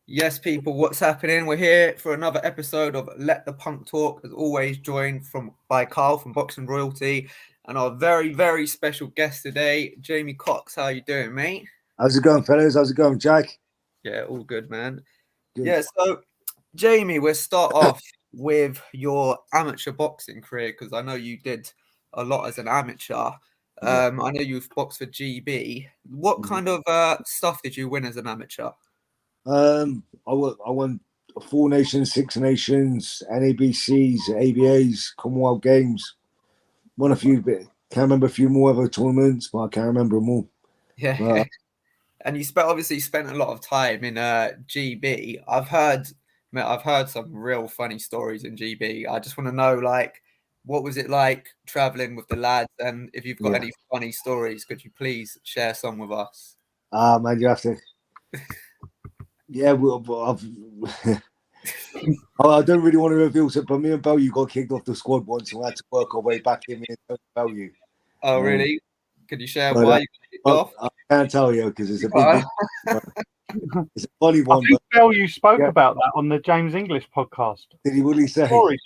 Yes, people, what's happening? We're here for another episode of Let the Punk Talk, as always, joined by Carl from Boxing Royalty, and our very, very special guest today, Jamie Cox. How you doing, mate? How's it going, fellas? How's it going, Jack? Yeah, all good, man. Good. Yeah, so Jamie, we'll start off with your amateur boxing career because I know you did a lot as an amateur. Yeah. I know you've boxed for GB. What Mhm. kind of stuff did you win as an amateur? I won Four Nations, Six Nations, NABCs, ABAs, Commonwealth Games. Won a few bit. Can't remember a few more other tournaments, but I can't remember them all. Yeah. But And you obviously spent a lot of time in GB. Mate, I've heard some real funny stories in GB. I just want to know, like, what was it like traveling with the lads? And if you've got yeah, any funny stories, could you please share some with us? man, you have to. Yeah, I don't really want to reveal it, but me and Bell, you got kicked off the squad once, and we had to work our way back in. Me and Bell, Oh, um, really? Could you share but why you got kicked off? I can't tell you because it's You a big, can't. big. It's a funny I one, think, but Phil, you spoke yeah. about that on the James English podcast. Did he really say? Sorry,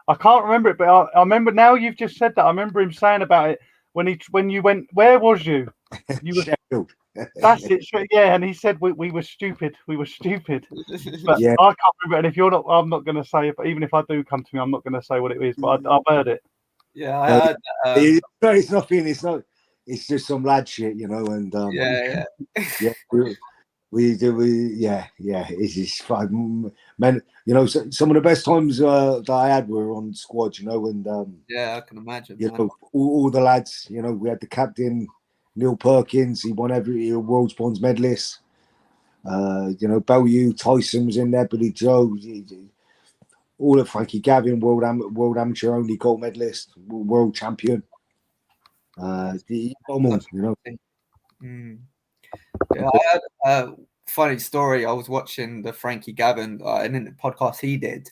I can't remember it, but I remember now you've just said that. I remember him saying about it when you went. Where was you? You were. Sheffield. That's it. Yeah, and he said we were stupid. We were stupid. But Yeah. I can't remember. And if you're not, I'm not going to say it. But even if I do come to me, I'm not going to say what it is. But I've heard it. Yeah, I No, heard that. it's nothing. It's not. It's just some lad shit, you know. And Yeah. yeah, we do. Yeah. It's just fun, man. You know, some of the best times that I had were on squad, you know, and Yeah, I can imagine, you man. know, all the lads. You know, we had the captain Neil Perkins. He won every world's bronze medalist. You know, Bellew, Tyson was in there, Billy Joe. All of Frankie Gavin, world amateur only gold medalist, world champion. You know. Mm. Yeah, I had a funny story. I was watching the Frankie Gavin and in the podcast he did,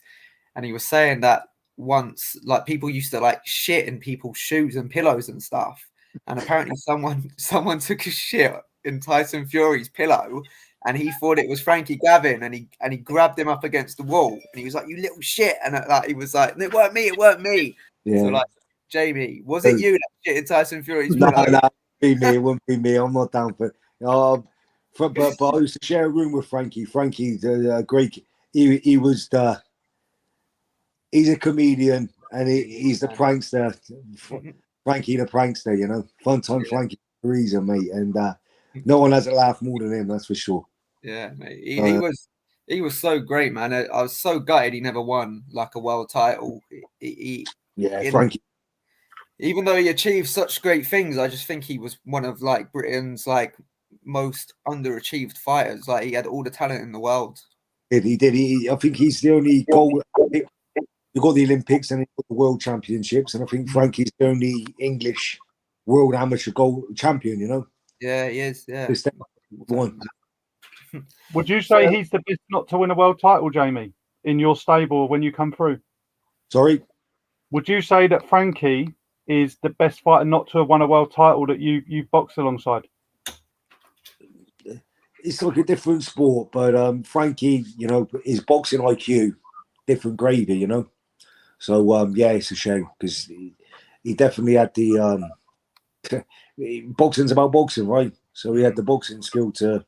and he was saying that once, like, people used to like shit in people's shoes and pillows and stuff, and apparently someone took a shit in Tyson Fury's pillow, and he thought it was Frankie Gavin, and he grabbed him up against the wall, and he was like, "You little shit," and like he was like, "It weren't me, it weren't me." So Yeah. like, Jamie, was it you that shit in Tyson Fury's No, pillow? be me. It wouldn't be me. I'm not down for. But I used to share a room with Frankie. Frankie, the great. He was the. He's a comedian and he's the prankster. Frankie the prankster, you know. Fun time Frankie for a reason, mate. And no one has a laugh more than him, that's for sure. Yeah, mate. He was so great, man. I was so gutted he never won like a world title. Yeah, In, Frankie. even though he achieved such great things, I just think he was one of like Britain's like most underachieved fighters. Like he had all the talent in the world. He did. I think he's the only goal. You got the Olympics and the World Championships, and I think Frankie's the only English World Amateur Gold Champion. You know, Yeah, he is. Yeah. it's one. Would you say he's the best not to win a world title, Jamie, in your stable when you come through? Sorry. Would you say that Frankie is the best fighter not to have won a world title that you've boxed alongside? It's like a different sport, but Frankie, you know, his boxing IQ, different gravy, you know. So yeah, it's a shame because he definitely had the boxing's about boxing, right? So he had the boxing skill to.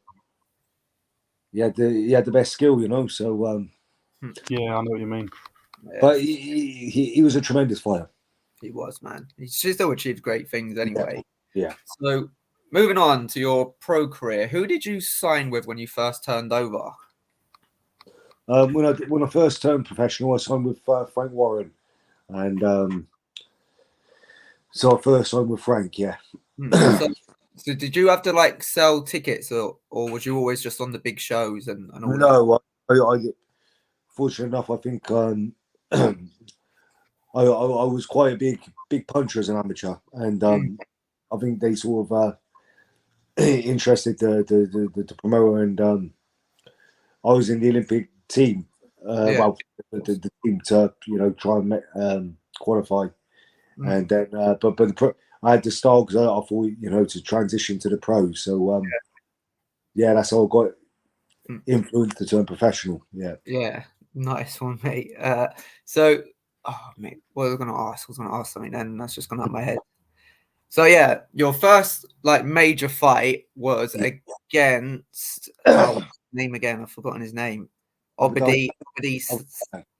He had the best skill, you know. So Yeah, I know what you mean. Yeah, but he was a tremendous fighter. he was, man. He still achieved great things anyway. Yeah. So moving on to your pro career, who did you sign with when you first turned over? When I first turned professional, I signed with Frank Warren, and so I first signed with Frank. Yeah. So did you have to like sell tickets, or was you always just on the big shows and all that? No, I fortunate enough, I think I was quite a big puncher as an amateur, and I think they sort of interested the promoter, and I was in the Olympic team. Well, the team to try and qualify, and then but I had to start because I thought to transition to the pros. So yeah, that's how I got influence to turn professional. Yeah. Yeah, nice one, mate. So, oh, mate, what was I going to ask? I was going to ask something then. That's just gone out of my head. So, yeah, your first like major fight was against name again. I've forgotten his name. Obadi.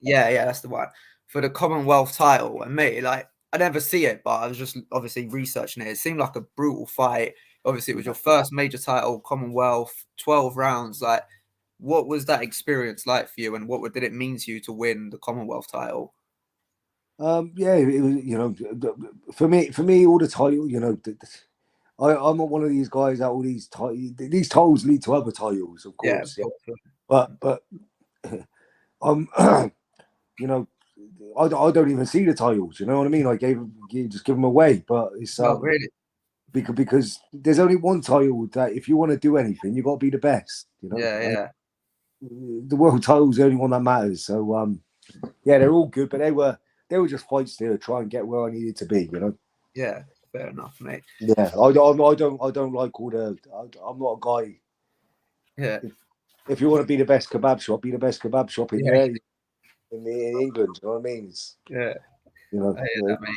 Yeah, that's the one for the Commonwealth title. And mate, like I never see it, but I was just obviously researching it. It seemed like a brutal fight. Obviously, it was your first major title, Commonwealth, 12 rounds. Like, what was that experience like for you, and what did it mean to you to win the Commonwealth title? Yeah, it was, for me, all the title, I'm not one of these guys that all these titles lead to other titles, of course. Yeah, but I'm, I don't even see the titles. You know what I mean? I just give them away, but it's really because there's only one title that if you want to do anything, you got to be the best. Yeah. The world title is the only one that matters. So yeah, they're all good, but they were just fights to try and get where I needed to be. Yeah, fair enough, mate. Yeah, I don't like all the. I'm not a guy. Yeah. If you want to be the best kebab shop, be the best kebab shop in there in England. You know what I mean? Yeah. I hear that, mate.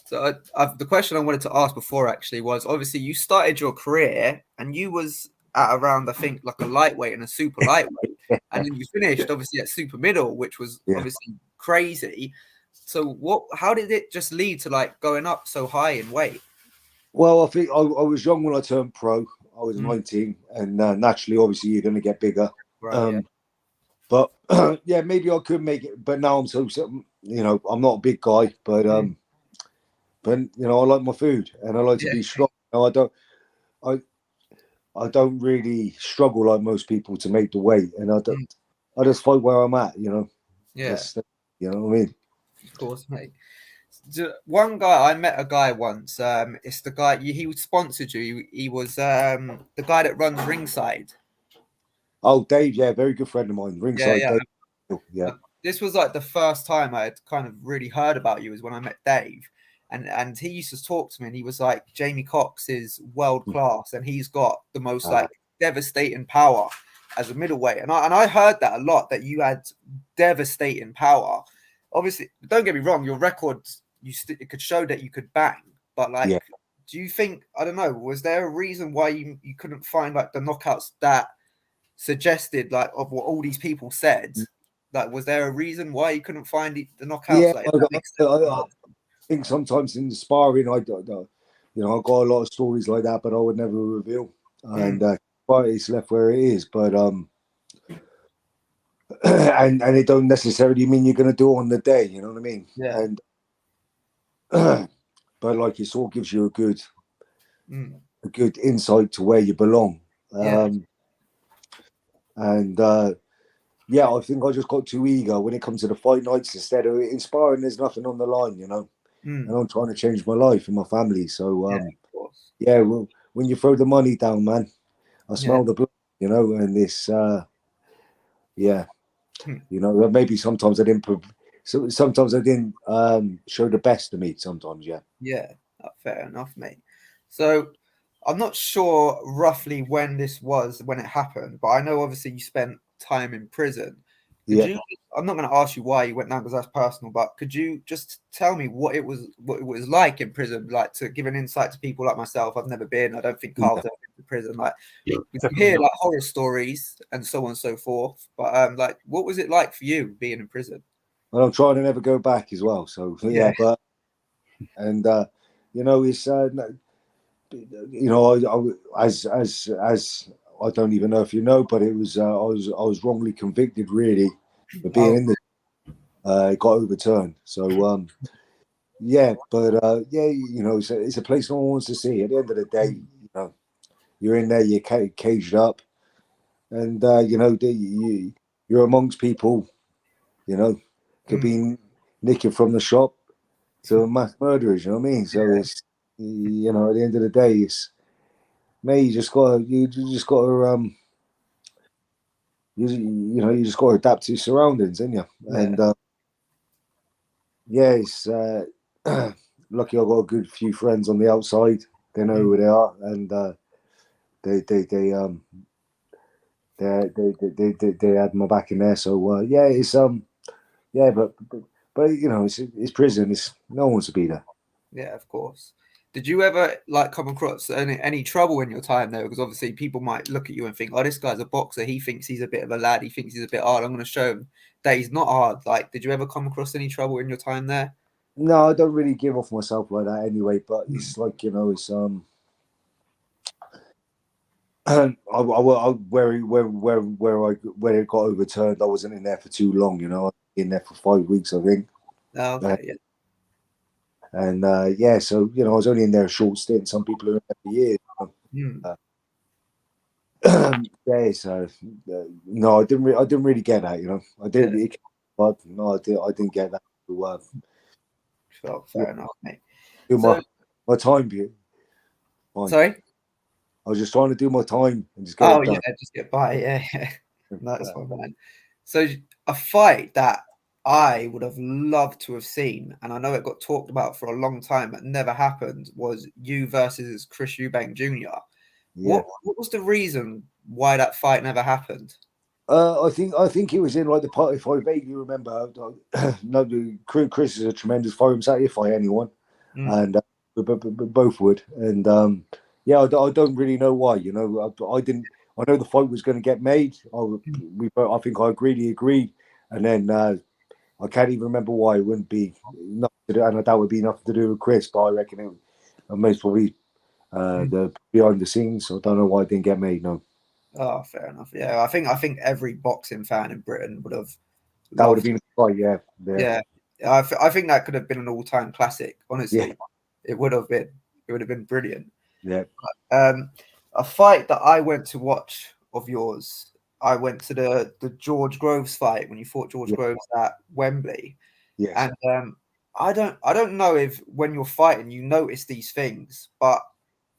So the question I wanted to ask before actually was obviously you started your career and you was at around I think like a lightweight and a super lightweight, and then you finished obviously at super middle, which was obviously crazy. So how did it just lead to like going up so high in weight? Well, I think I was young when I turned pro. I was 19, and naturally, obviously, you're going to get bigger. Right, But yeah, maybe I could make it. But now I'm I'm not a big guy, but I like my food and I like to be strong. I don't really struggle like most people to make the weight, and I just fight where I'm at. Yeah, you know what I mean. Of course, mate. One guy I met a guy once. It's the guy he sponsored you. He was the guy that runs Ringside. Oh, Dave, yeah, very good friend of mine. Ringside, yeah. Dave. Yeah. This was like the first time I had kind of really heard about you was when I met Dave, and he used to talk to me, and he was like, Jamie Cox is world class, and he's got the most like devastating power as a middleweight, and I heard that a lot, that you had devastating power. Obviously, don't get me wrong, your records it could show that you could bang, but like, do you think, I don't know, was there a reason why you couldn't find like the knockouts that suggested like of what all these people said? Like, was there a reason why you couldn't find the knockouts? I think sometimes in the sparring, I got a lot of stories like that, but I would never reveal. And it's left where it is. But and it don't necessarily mean you're going to do it on the day. You know what I mean? Yeah. And but like, it sort of gives you a good insight to where you belong. And yeah, I think I just got too eager when it comes to the fight nights. Instead of inspiring, there's nothing on the line, and I'm trying to change my life and my family. So well, when you throw the money down, man, I smell the blood, and this maybe sometimes I didn't show the best of me sometimes. Fair enough, mate. So I'm not sure roughly when it happened, but I know obviously you spent time in prison. I'm not going to ask you why you went down because that's personal, but could you just tell me what it was like in prison, like to give an insight to people like myself? I've never been. I don't think Carl's ever been to prison. Like, we hear like horror stories and so on and so forth, but like, what was it like for you being in prison? Well, I'm trying to never go back as well. So but and it's as I don't even know if you know, but it was I was wrongly convicted really for being in the. It got overturned. So it's a place no one wants to see. At the end of the day, you're in there, you're caged up, and you're amongst people, could be nicking from the shop to mass murderers. You know what I mean? So it's at the end of the day, it's you just gotta you just gotta adapt to your surroundings, ain't you? And it's lucky I got a good few friends on the outside. They know who they are, and they had my back in there. So yeah, it's yeah, but you know, it's prison. It's no one wants to be there. Yeah, of course. Did you ever like come across any trouble in your time there? Because obviously people might look at you and think, "Oh, this guy's a boxer. He thinks he's a bit of a lad. He thinks he's a bit hard. I'm going to show him that he's not hard." Like, did you ever come across any trouble in your time there? No, I don't really give off myself like that anyway. But it's like, you know, it's where it got overturned, I wasn't in there for too long. You know, I was in there for 5 weeks, I think. Oh, okay, yeah. And yeah, so you know, I was only in there a short stint. Some people are in there for years. Yeah, so no, I didn't really get that. You know, I did, Yeah. but no, I didn't get that. Well, fair enough, mate. Do So, my time view. Fine. sorry. I was just trying to do my time and just get Oh it yeah, done. just get by. Yeah, yeah. That's fine, man. So a fight that I would have loved to have seen, and I know it got talked about for a long time, but never happened, was you versus Chris Eubank Jr. Yeah. What was the reason why that fight never happened? I think he was in like the part. If I vaguely remember, no, Chris is a tremendous fighter himself. If I anyone, and both would. And yeah, I don't really know why. You know, I didn't. I know the fight was going to get made. I think I agreed, and then I can't even remember why. It wouldn't be nothing to do, and that would be nothing to do with Chris. But I reckon it most probably the behind the scenes. I don't know why it didn't get made. No. Oh, fair enough. Yeah, I think every boxing fan in Britain would have That would have loved. been a fight, yeah. Yeah, I think that could have been an all-time classic. Honestly, Yeah. it would have been. It would have been brilliant. Yeah. A fight that I went to watch of yours. I went to the George Groves fight when you fought George Groves at Wembley, Yes. and I don't know if when you're fighting you notice these things, but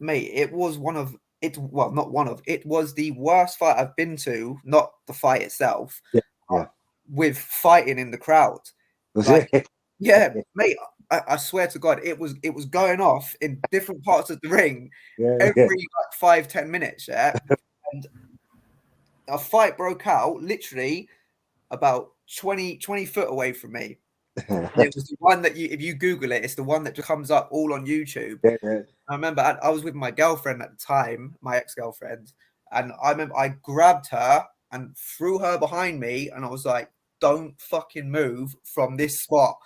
mate, it was one of it. Well, not one of it was the worst fight I've been to. Not the fight itself, Yeah. Yeah. with fighting in the crowd. Was Like, it? yeah, mate, I swear to God, it was going off in different parts of the ring Yeah. every like 5-10 minutes. Yeah, and a fight broke out literally about 20 foot away from me. And it was the one that if you Google it, it's the one that just comes up all on YouTube. Yeah. I remember I was with my girlfriend at the time, my ex-girlfriend, and I remember I grabbed her and threw her behind me, and I was like, "Don't fucking move from this spot."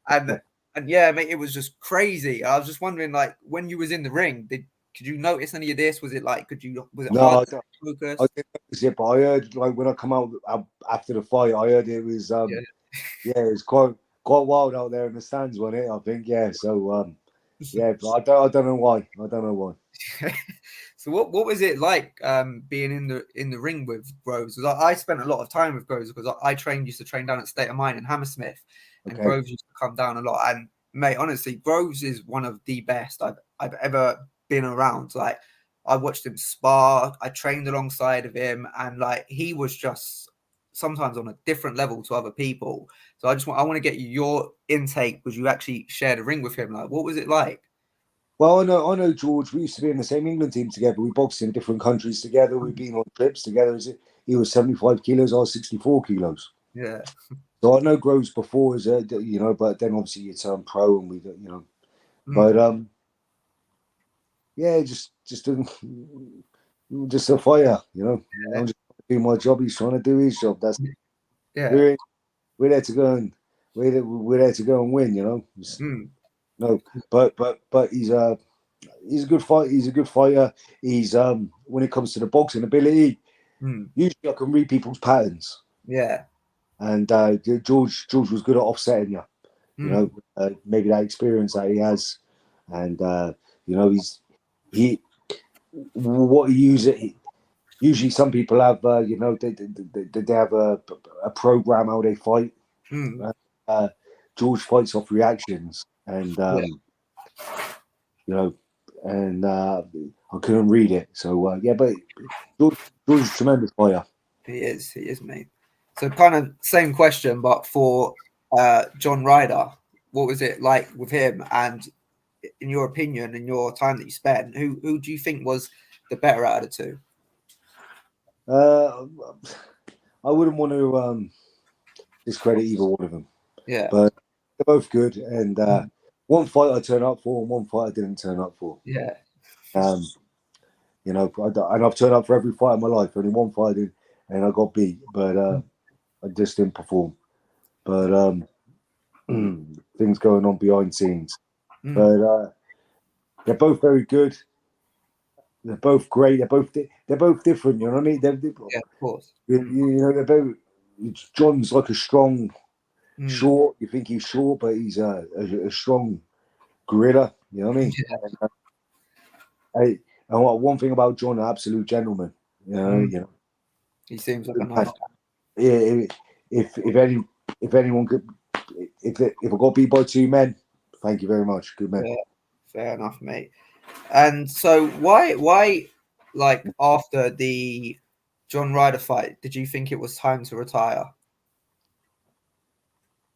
And yeah, mate, it was just crazy. I was just wondering, like, when you was in the ring, could you notice any of this? Was it like, was it No, hard I to I focus? didn't notice it, but I heard like when I come out after the fight, I heard it was Yeah. yeah, it was quite wild out there in the stands, wasn't it? I think, yeah. So yeah, but I don't know why. I don't know why. So what was it like being in the ring with Groves? Because I spent a lot of time with Groves because I used to train down at State of Mind in Hammersmith, and Okay. Groves used to come down a lot. And mate, honestly, Groves is one of the best I've ever been around. Like, I watched him spar, I trained alongside of him, and like he was just sometimes on a different level to other people. So I want to get your intake because you actually shared a ring with him. Like, what was it like? Well, I know George. We used to be in the same England team together. We boxed in different countries together. We've been on trips together. He was 75 kilos. I was 64 kilos. Yeah. So I know Groves before as a, you know, but then obviously you turn pro and we, you know, Mm. but yeah, just a fire, you know. Yeah. I'm just doing my job. He's trying to do his job. That's Yeah. we're we're there to go and we're there to go and win, you know. No, but he's a good fight. He's a good fighter. He's when it comes to the boxing ability, usually I can read people's patterns. Yeah. And George was good at offsetting you. You know, maybe that experience that he has, and you know, he what he uses. Usually, some people have you know they have a program how they fight. George fights off reactions, and Yeah. you know, and I couldn't read it. So yeah, but George is a tremendous fighter. He is, mate. So kind of same question, but for John Ryder, what was it like with him? And in your opinion, in your time that you spent, who do you think was the better out of the two? Uh, I wouldn't want to discredit either one of them, Yeah, but they're both good. And one fight I turned up for, and one fight I didn't turn up for. yeah, Um, and I've turned up for every fight in my life. Only one fight I did, and I got beat, but I just didn't perform. But things going on behind scenes. But they're both very good. They're both great. They're both different. You know what I mean? yeah, of course. You know, they're both. John's like a strong, Mm. short. You think he's short, but he's a strong gorilla. You know what I mean? Yeah. And one thing about John, an absolute gentleman. You know. He seems like a nice guy. Yeah. If anyone could, if I got beat by two men, thank you very much. Good man. Yeah, fair enough, mate. And so why like after the John Ryder fight, did you think it was time to retire?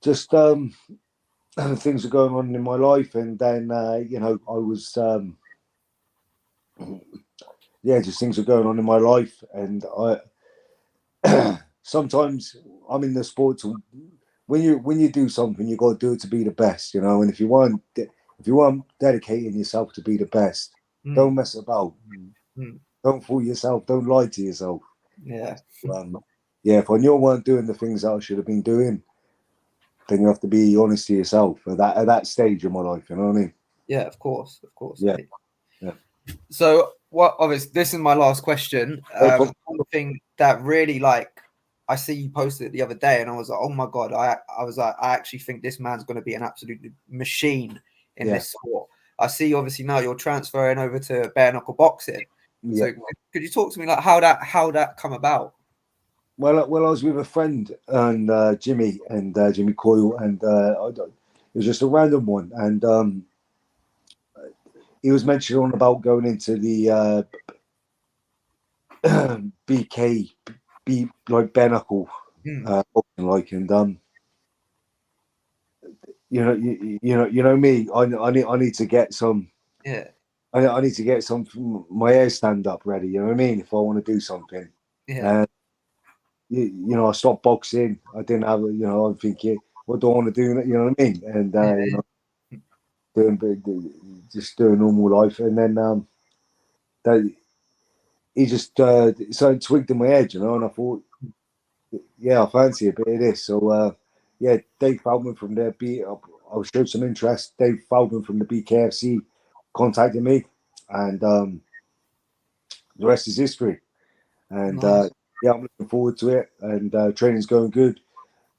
Just things are going on in my life, and then you know, I was just things are going on in my life, and I sometimes I'm in the sport to when you do something, you got to do it to be the best, you know. And if you weren't dedicating yourself to be the best, don't mess about, Mm. don't fool yourself, don't lie to yourself. Yeah, Yeah, if I knew I weren't doing the things that I should have been doing, then you have to be honest to yourself at that stage in my life. You know what I mean? yeah, of course, Yeah, mate. yeah. So what? Obviously, this is my last question. One thing that really like I see you posted it the other day, and I was like, oh my god, I was like, I actually think this man's going to be an absolute machine in this sport. I see, obviously, now you're transferring over to bare knuckle boxing. Yeah. So could you talk to me like how that come about? Well, I was with a friend and Jimmy Coyle, and it was just a random one, and he was mentioning about going into the BK, like bare knuckle, boxing, like, and you know me, I need to get some. Yeah, I need to get some my hair stand up ready. You know what I mean? If I want to do something, yeah, and you know, I stopped boxing. I didn't have, you know, I'm thinking, what do I want to do? You know what I mean? And you know, just doing normal life, and then that he just something twigged in my head, you know, and I thought, yeah, I fancy a bit of this. So yeah, Dave Feldman from there, I showed some interest. Dave Feldman from the BKFC contacted me, and the rest is history. And nice. yeah, I'm looking forward to it, and training's going good.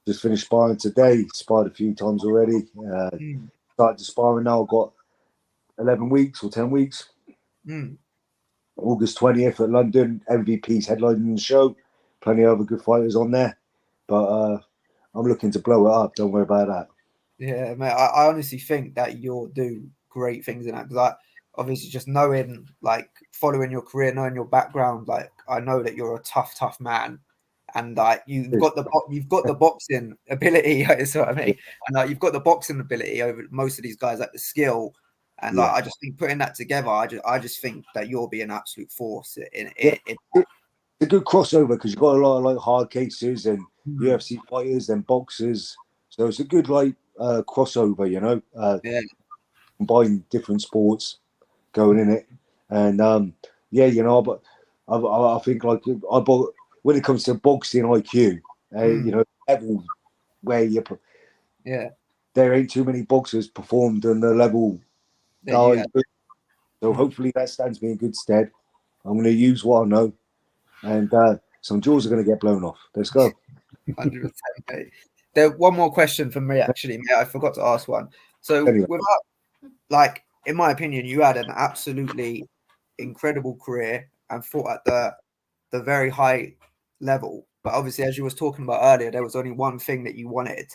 Just finished sparring today. Sparred a few times already. Started to sparring now. I've got 11 weeks or 10 weeks. August 20th at London. MVP's headlining the show. Plenty of other good fighters on there. But I'm looking to blow it up. Don't worry about that. Yeah, mate. I honestly think that you'll do great things in that because I obviously just knowing, like, following your career, knowing your background, like, I know that you're a tough man, and like you've got the boxing ability. Is what I mean, and like you've got the boxing ability over most of these guys, like the skill, and like I just think putting that together, I just think that you'll be an absolute force in it. It's a good crossover because you've got a lot of like hard cases and UFC fighters and boxers, so it's a good like crossover, you know, Yeah, combine different sports going in it, and yeah, you know, but I think like when it comes to boxing IQ, you know, level where there ain't too many boxers performed on the level that that you I had. do. So hopefully that stands me in good stead. I'm going to use what I know, and some jaws are going to get blown off. Let's go. 100%, mate. There, one more question for me, actually, mate. I forgot to ask one. So, Anyway, without, like, in my opinion, you had an absolutely incredible career and fought at the very high level. But obviously, as you was talking about earlier, there was only one thing that you wanted,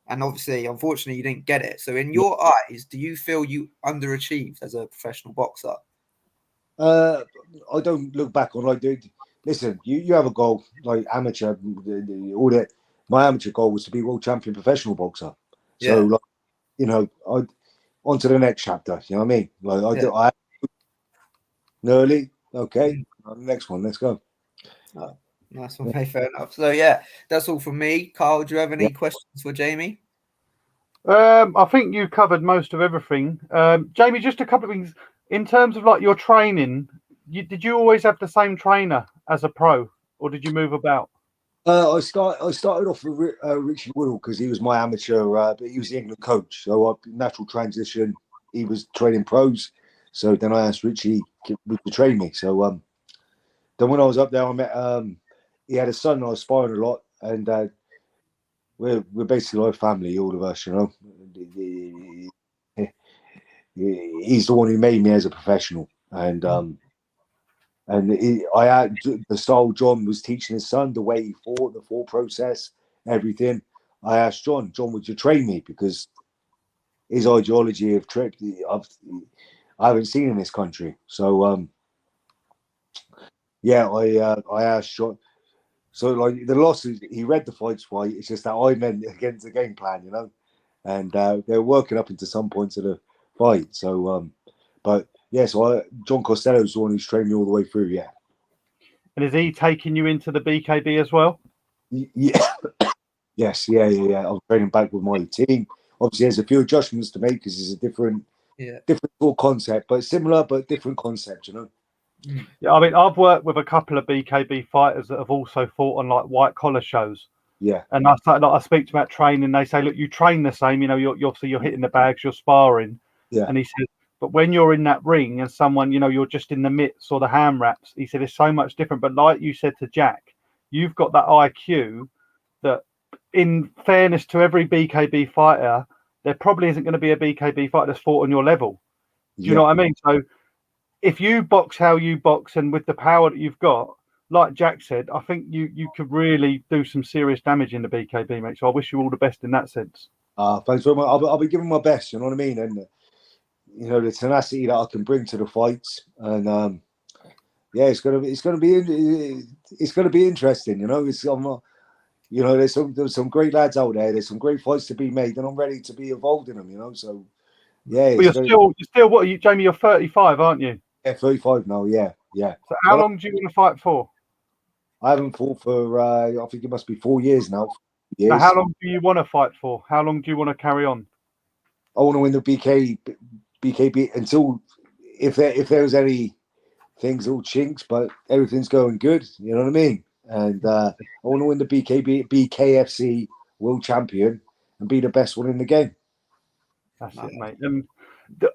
and obviously, unfortunately, you didn't get it. So, in your eyes, do you feel you underachieved as a professional boxer? I don't look back on like, dude. Listen, you have a goal like amateur. All that. My amateur goal was to be world champion professional boxer. So, Yeah, like, you know, I on to the next chapter. You know what I mean? Like yeah. I early. Okay, on the next one. Let's go. Oh, nice one, mate. Fair enough. So yeah, that's all from me. Carl, do you have any questions for Jamie? I think you covered most of everything. Jamie, just a couple of things in terms of like your training. Did you always have the same trainer as a pro, or did you move about? I started off with Richie Woodall because he was my amateur, but he was the England coach. So natural transition. He was training pros. So then I asked Richie to train me. So then when I was up there, I met. He had a son. I was sparring a lot, and we're basically like family, all of us. He's the one who made me as a professional, I had the style John was teaching his son, the way he fought, the thought process, everything. I asked John, would you train me? Because his ideology of trick, I haven't seen in this country. So I asked John. So like the losses, he read the fights right. It's just that I meant against the game plan, and they're working up into some points of the fight. So, but yeah, so John Costello's the one who's trained me all the way through. Yeah. And is he taking you into the BKB as well? Yeah. Yes, yeah. I was training back with my team. Obviously, there's a few adjustments to make because it's a different sort of concept, but similar but different concept. Yeah, I mean, I've worked with a couple of BKB fighters that have also fought on like white collar shows. Yeah, and I speak to them about training. They say, look, you train the same. You're obviously you're hitting the bags, you're sparring. yeah, And he said, but when you're in that ring and someone, you're just in the mitts or the hand wraps. He said it's so much different. But like you said to Jack, you've got that IQ that, in fairness to every BKB fighter, there probably isn't going to be a BKB fighter that's fought on your level. Do you know what I mean? So if you box how you box and with the power that you've got, like Jack said, I think you could really do some serious damage in the BKB, mate. So I wish you all the best in that sense. thanks very much. I'll be giving my best. You know what I mean? And the tenacity that I can bring to the fights, and yeah, it's gonna be interesting. There's some great lads out there. There's some great fights to be made, and I'm ready to be involved in them. So yeah, But you're still what are you, Jamie? You're 35, aren't you? Yeah, 35 now. Yeah. So how long do you want to fight for? I haven't fought for I think it must be 4 years now. So how long do you want to fight for? How long do you want to carry on? I want to win the BKB until if there's any things all chinks, but everything's going good. You know what I mean? And I want to win the BKFC World Champion and be the best one in the game. That's it, mate. And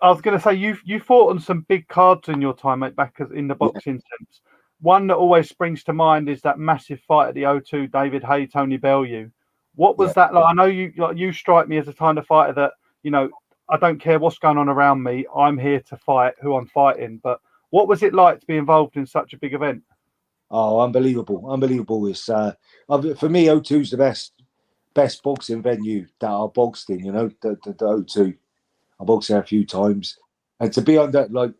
I was going to say you fought on some big cards in your time, mate, back in the boxing sense. One that always springs to mind is that massive fight at the O2, David Haye, Tony Bellew. What was that like? I know you strike me as a kind of fighter that, I don't care what's going on around me. I'm here to fight who I'm fighting. But what was it like to be involved in such a big event? Oh, unbelievable. It's for me, O2 is the best boxing venue that I boxed in, the O2. I boxed there a few times. And to be on that, like,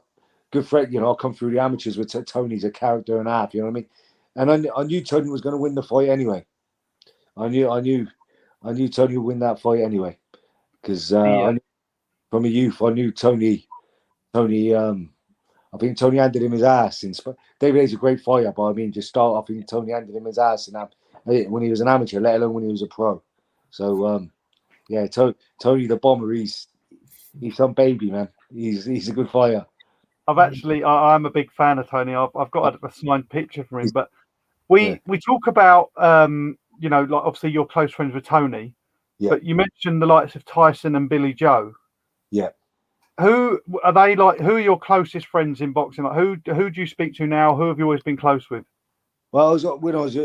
good friend, I'll come through the amateurs with Tony's a character and a half, you know what I mean? And I knew Tony was going to win the fight anyway. I knew Tony would win that fight anyway. Because from a youth, I knew Tony, I think Tony handed him his ass. David Hayes a great fighter, but I mean, I think Tony handed him his ass when he was an amateur, let alone when he was a pro. So, yeah, Tony the Bomber, he's some baby, man. He's a good fighter. I'm a big fan of Tony. I've got a signed picture for him. But we talk about, like obviously you're close friends with Tony, but you mentioned the likes of Tyson and Billy Joe. Yeah. Who are they like? Who are your closest friends in boxing? Like who do you speak to now? Who have you always been close with? Well, when I was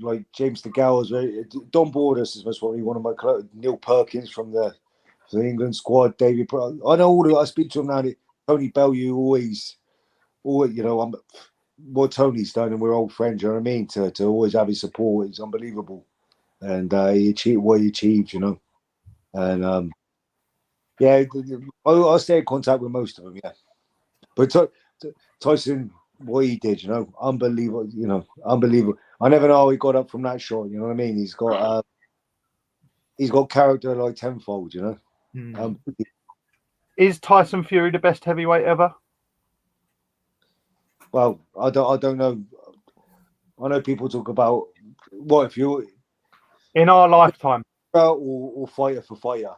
like James DeGale, Don Borders was probably one of my Neil Perkins from the England squad. David, I know all of. I speak to him now. Tony Bellew always, I'm what Tony's done, and we're old friends. You know what I mean? To always have his support is unbelievable, and he achieved what he achieved. And yeah, I stay in contact with most of them. Yeah, but Tyson, what he did, unbelievable. Unbelievable. I never know how he got up from that shot. You know what I mean? He's got character like tenfold. Is Tyson Fury the best heavyweight ever? Well, I don't know. I know people talk about what if you're in our lifetime. or fighter for fighter.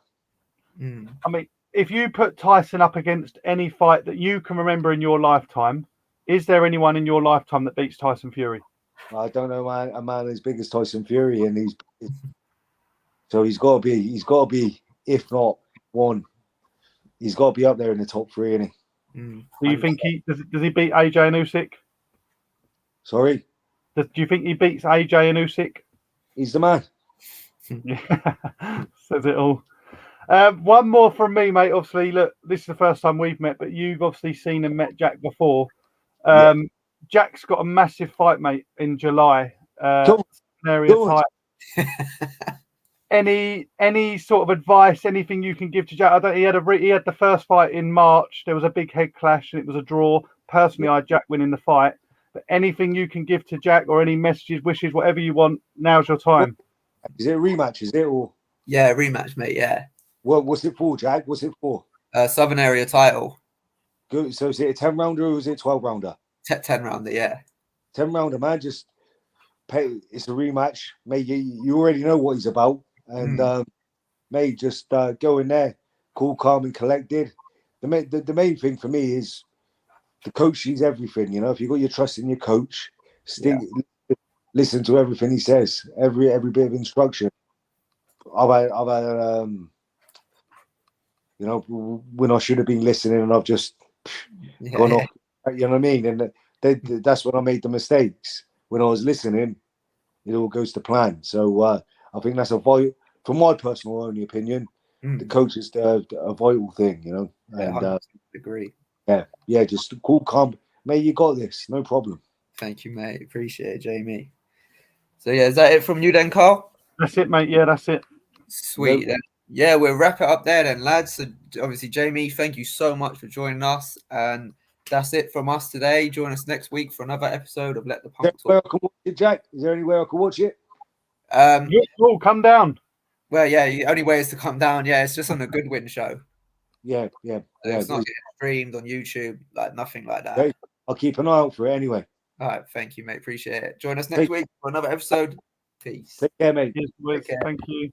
I mean, if you put Tyson up against any fight that you can remember in your lifetime, is there anyone in your lifetime that beats Tyson Fury? I don't know, man. A man as big as Tyson Fury, and he's got to be, if not one, he's got to be up there in the top three, isn't he? Do you think does he beat AJ and Usyk? Sorry, Do you think he beats AJ and Usyk? he's the man. Yeah, says it all. One more from me, mate. Obviously, look, this is the first time we've met, but you've obviously seen and met Jack before. Jack's got a massive fight, mate, in July. Area title. Any sort of advice, anything you can give to Jack? He had the first fight in March. There was a big head clash and it was a draw. Personally, I had Jack winning the fight. But anything you can give to Jack, or any messages, wishes, whatever you want, now's your time. Is it a rematch? Is it or? Yeah, rematch, mate. Yeah. What's it for, Jack? What's it for? Southern area title. Good. So is it a 10-rounder or is it a 12-rounder? 10-rounder, yeah. 10-rounder, man. Just pay. It's a rematch. Mate, you already know what he's about. And mate, just go in there, cool, calm, and collected. The main thing for me is the coach sees everything. You know, if you got your trust in your coach, listen to everything he says, every bit of instruction. I've had you know, when I should have been listening, and I've just gone off. You know what I mean? And that's when I made the mistakes. When I was listening, it all goes to plan. So I think that's a vital. From my personal only opinion, the coach is a vital thing, you know. And I agree. Yeah, just cool, calm. Mate, you got this. No problem. Thank you, mate. Appreciate it, Jamie. So yeah, is that it from you then, Carl? That's it, mate. Yeah, that's it. Sweet. Nope. Yeah, we'll wrap it up there then, lads. So obviously, Jamie, thank you so much for joining us. And that's it from us today. Join us next week for another episode of Let the Punk Talk. I can watch it, Jack? Is there anywhere I can watch it? Come down. Well, yeah, the only way is to come down. Yeah, it's just on the Goodwin show. Yeah. It's not getting streamed on YouTube, like nothing like that. Okay. I'll keep an eye out for it anyway. All right, thank you, mate. Appreciate it. Join us next week for another episode. Peace. Take care, mate. Thank you.